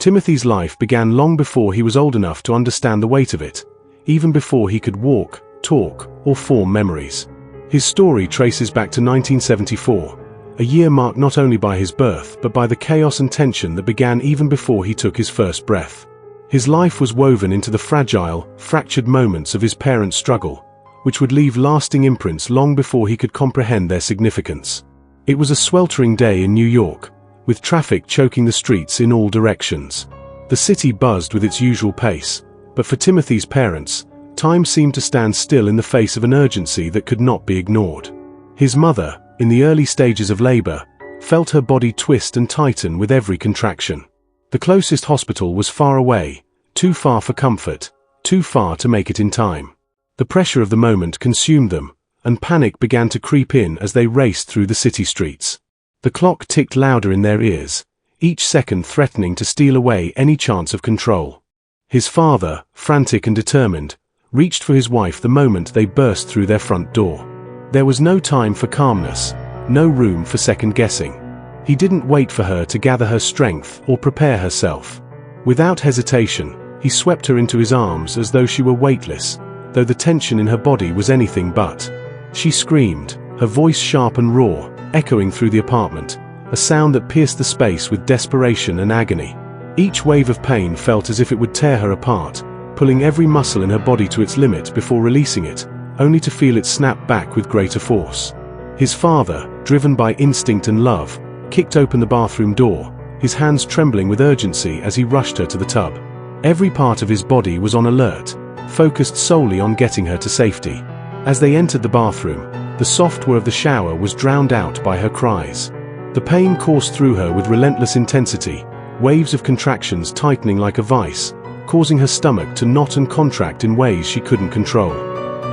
Timothy's life began long before he was old enough to understand the weight of it, even before he could walk, talk, or form memories. His story traces back to 1974, a year marked not only by his birth but by the chaos and tension that began even before he took his first breath. His life was woven into the fragile, fractured moments of his parents' struggle, which would leave lasting imprints long before he could comprehend their significance. It was a sweltering day in New York, with traffic choking the streets in all directions. The city buzzed with its usual pace, but for Timothy's parents, time seemed to stand still in the face of an urgency that could not be ignored. His mother, in the early stages of labor, felt her body twist and tighten with every contraction. The closest hospital was far away, too far for comfort, too far to make it in time. The pressure of the moment consumed them, and panic began to creep in as they raced through the city streets. The clock ticked louder in their ears, each second threatening to steal away any chance of control. His father, frantic and determined, reached for his wife the moment they burst through their front door. There was no time for calmness, no room for second-guessing. He didn't wait for her to gather her strength or prepare herself. Without hesitation, he swept her into his arms as though she were weightless, though the tension in her body was anything but. She screamed, her voice sharp and raw, echoing through the apartment, a sound that pierced the space with desperation and agony. Each wave of pain felt as if it would tear her apart, pulling every muscle in her body to its limit before releasing it, only to feel it snap back with greater force. His father, driven by instinct and love, kicked open the bathroom door, his hands trembling with urgency as he rushed her to the tub. Every part of his body was on alert, focused solely on getting her to safety. As they entered the bathroom, the soft whir of the shower was drowned out by her cries. The pain coursed through her with relentless intensity, waves of contractions tightening like a vice, causing her stomach to knot and contract in ways she couldn't control.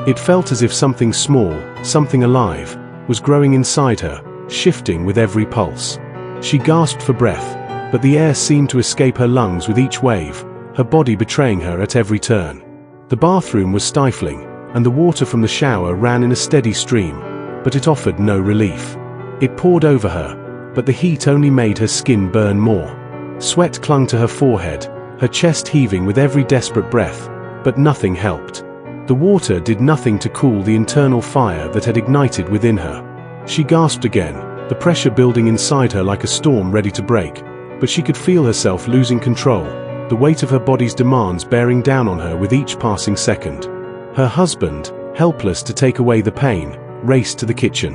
It felt as if something small, something alive, was growing inside her, shifting with every pulse. She gasped for breath, but the air seemed to escape her lungs with each wave, her body betraying her at every turn. The bathroom was stifling, and the water from the shower ran in a steady stream, but it offered no relief. It poured over her, but the heat only made her skin burn more. Sweat clung to her forehead, her chest heaving with every desperate breath, but nothing helped. The water did nothing to cool the internal fire that had ignited within her. She gasped again, the pressure building inside her like a storm ready to break, but she could feel herself losing control, the weight of her body's demands bearing down on her with each passing second. Her husband, helpless to take away the pain, raced to the kitchen.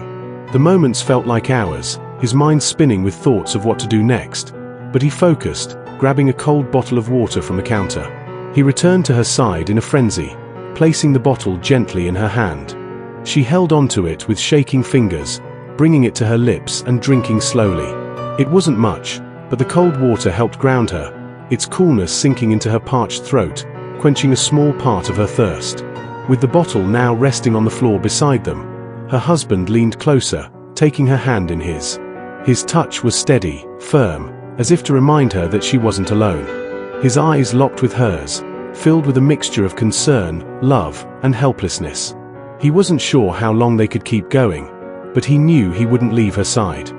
The moments felt like hours, his mind spinning with thoughts of what to do next, but he focused, grabbing a cold bottle of water from the counter. He returned to her side in a frenzy, placing the bottle gently in her hand. She held onto it with shaking fingers, bringing it to her lips and drinking slowly. It wasn't much, but the cold water helped ground her, its coolness sinking into her parched throat, quenching a small part of her thirst. With the bottle now resting on the floor beside them, her husband leaned closer, taking her hand in his. His touch was steady, firm, as if to remind her that she wasn't alone. His eyes locked with hers, filled with a mixture of concern, love, and helplessness. He wasn't sure how long they could keep going, but he knew he wouldn't leave her side.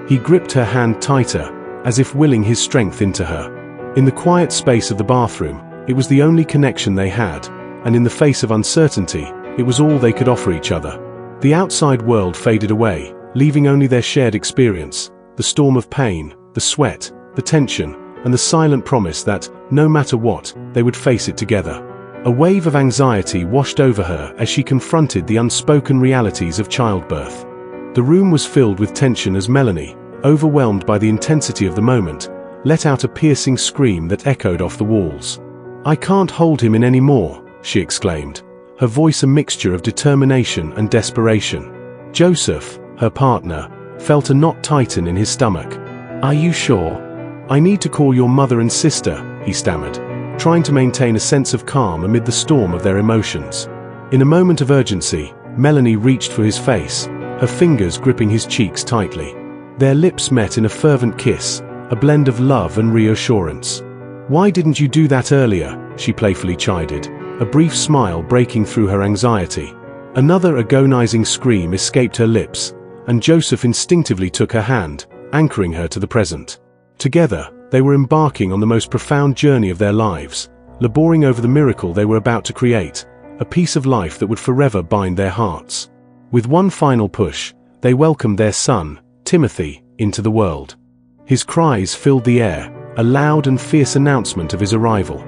He gripped her hand tighter, as if willing his strength into her. In the quiet space of the bathroom, it was the only connection they had, and in the face of uncertainty, it was all they could offer each other. The outside world faded away, leaving only their shared experience, the storm of pain, the sweat, the tension, and the silent promise that, no matter what, they would face it together. A wave of anxiety washed over her as she confronted the unspoken realities of childbirth. The room was filled with tension as Melanie, overwhelmed by the intensity of the moment, let out a piercing scream that echoed off the walls. "I can't hold him in any more," she exclaimed, her voice a mixture of determination and desperation. Joseph, her partner, felt a knot tighten in his stomach. "Are you sure? I need to call your mother and sister," he stammered, trying to maintain a sense of calm amid the storm of their emotions. In a moment of urgency, Melanie reached for his face, her fingers gripping his cheeks tightly. Their lips met in a fervent kiss, a blend of love and reassurance. "Why didn't you do that earlier?" she playfully chided, a brief smile breaking through her anxiety. Another agonizing scream escaped her lips, and Joseph instinctively took her hand, anchoring her to the present. Together, They were embarking on the most profound journey of their lives, laboring over the miracle they were about to create, a piece of life that would forever bind their hearts. With one final push, they welcomed their son, Timothy, into the world. His cries filled the air, a loud and fierce announcement of his arrival.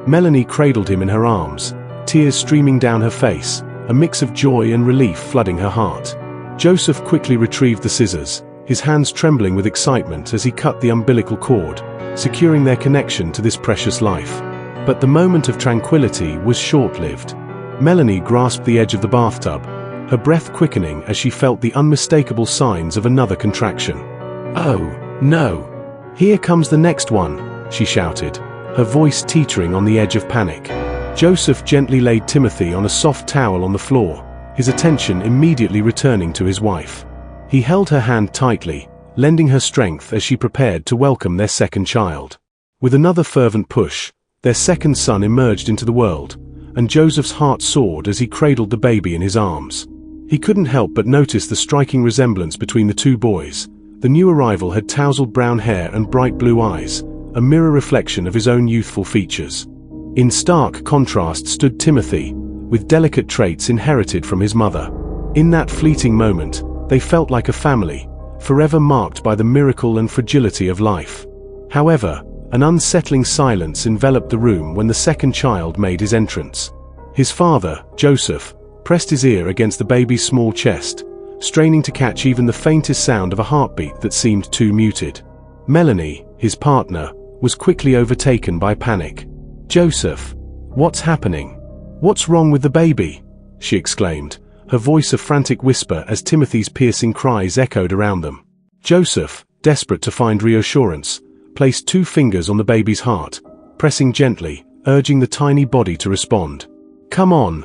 Melanie cradled him in her arms, tears streaming down her face, a mix of joy and relief flooding her heart. Joseph quickly retrieved the scissors, his hands trembling with excitement as he cut the umbilical cord, securing their connection to this precious life. But the moment of tranquility was short-lived. Melanie grasped the edge of the bathtub, her breath quickening as she felt the unmistakable signs of another contraction. "Oh, no! Here comes the next one," she shouted, her voice teetering on the edge of panic. Joseph gently laid Timothy on a soft towel on the floor, his attention immediately returning to his wife. He held her hand tightly, lending her strength as she prepared to welcome their second child. With another fervent push, their second son emerged into the world, and Joseph's heart soared as he cradled the baby in his arms. He couldn't help but notice the striking resemblance between the two boys. The new arrival had tousled brown hair and bright blue eyes, a mirror reflection of his own youthful features. In stark contrast stood Timothy, with delicate traits inherited from his mother. In that fleeting moment, they felt like a family, forever marked by the miracle and fragility of life. However, an unsettling silence enveloped the room when the second child made his entrance. His father, Joseph, pressed his ear against the baby's small chest, straining to catch even the faintest sound of a heartbeat that seemed too muted. Melanie, his partner, was quickly overtaken by panic. "Joseph, what's happening? What's wrong with the baby?" she exclaimed, her voice a frantic whisper as Timothy's piercing cries echoed around them. Joseph, desperate to find reassurance, placed 2 fingers on the baby's heart, pressing gently, urging the tiny body to respond. Come on,"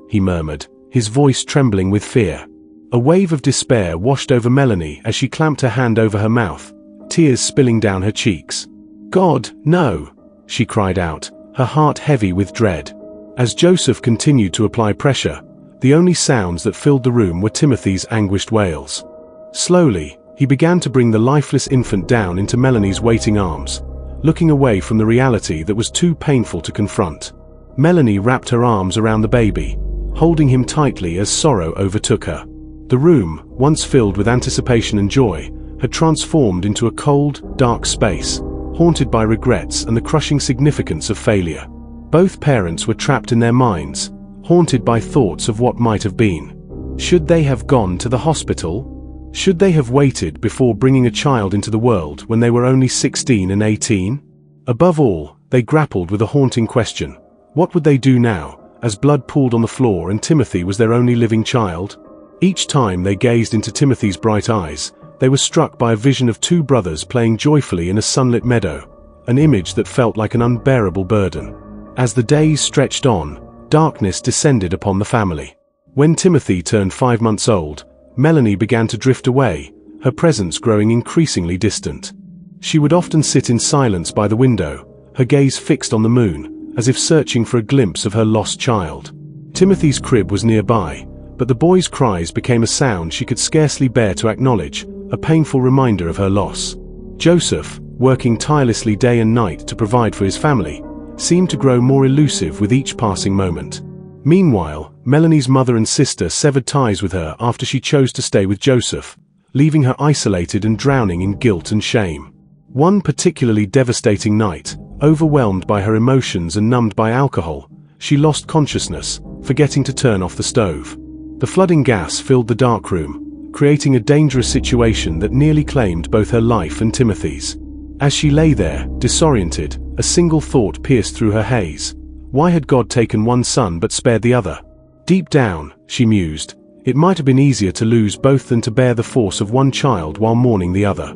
he murmured, his voice trembling with fear. A wave of despair washed over Melanie as she clamped her hand over her mouth, tears spilling down her cheeks. "God, no!" she cried out, her heart heavy with dread. As Joseph continued to apply pressure, the only sounds that filled the room were Timothy's anguished wails. Slowly, he began to bring the lifeless infant down into Melanie's waiting arms, looking away from the reality that was too painful to confront. Melanie wrapped her arms around the baby, holding him tightly as sorrow overtook her. The room, once filled with anticipation and joy, had transformed into a cold, dark space, haunted by regrets and the crushing significance of failure. Both parents were trapped in their minds, haunted by thoughts of what might have been. Should they have gone to the hospital? Should they have waited before bringing a child into the world when they were only 16 and 18? Above all, they grappled with a haunting question. What would they do now, as blood pooled on the floor and Timothy was their only living child? Each time they gazed into Timothy's bright eyes, they were struck by a vision of 2 brothers playing joyfully in a sunlit meadow, an image that felt like an unbearable burden. As the days stretched on, darkness descended upon the family. When Timothy turned 5 months old, Melanie began to drift away, her presence growing increasingly distant. She would often sit in silence by the window, her gaze fixed on the moon, as if searching for a glimpse of her lost child. Timothy's crib was nearby, but the boy's cries became a sound she could scarcely bear to acknowledge, a painful reminder of her loss. Joseph, working tirelessly day and night to provide for his family, seemed to grow more elusive with each passing moment. Meanwhile, Melanie's mother and sister severed ties with her after she chose to stay with Joseph, leaving her isolated and drowning in guilt and shame. One particularly devastating night, overwhelmed by her emotions and numbed by alcohol, she lost consciousness, forgetting to turn off the stove. The flooding gas filled the dark room, creating a dangerous situation that nearly claimed both her life and Timothy's. As she lay there, disoriented, a single thought pierced through her haze. Why had God taken one son but spared the other? Deep down, she mused, it might have been easier to lose both than to bear the force of one child while mourning the other.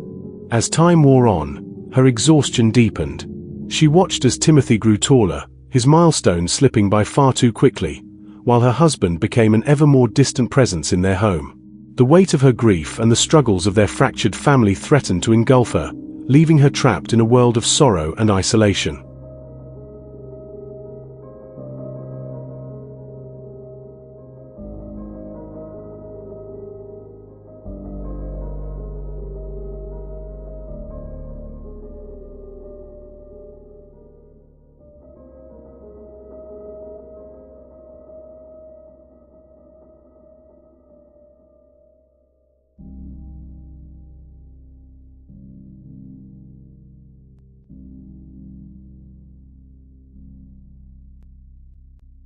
As time wore on, her exhaustion deepened. She watched as Timothy grew taller, his milestones slipping by far too quickly, while her husband became an ever more distant presence in their home. The weight of her grief and the struggles of their fractured family threatened to engulf her, leaving her trapped in a world of sorrow and isolation.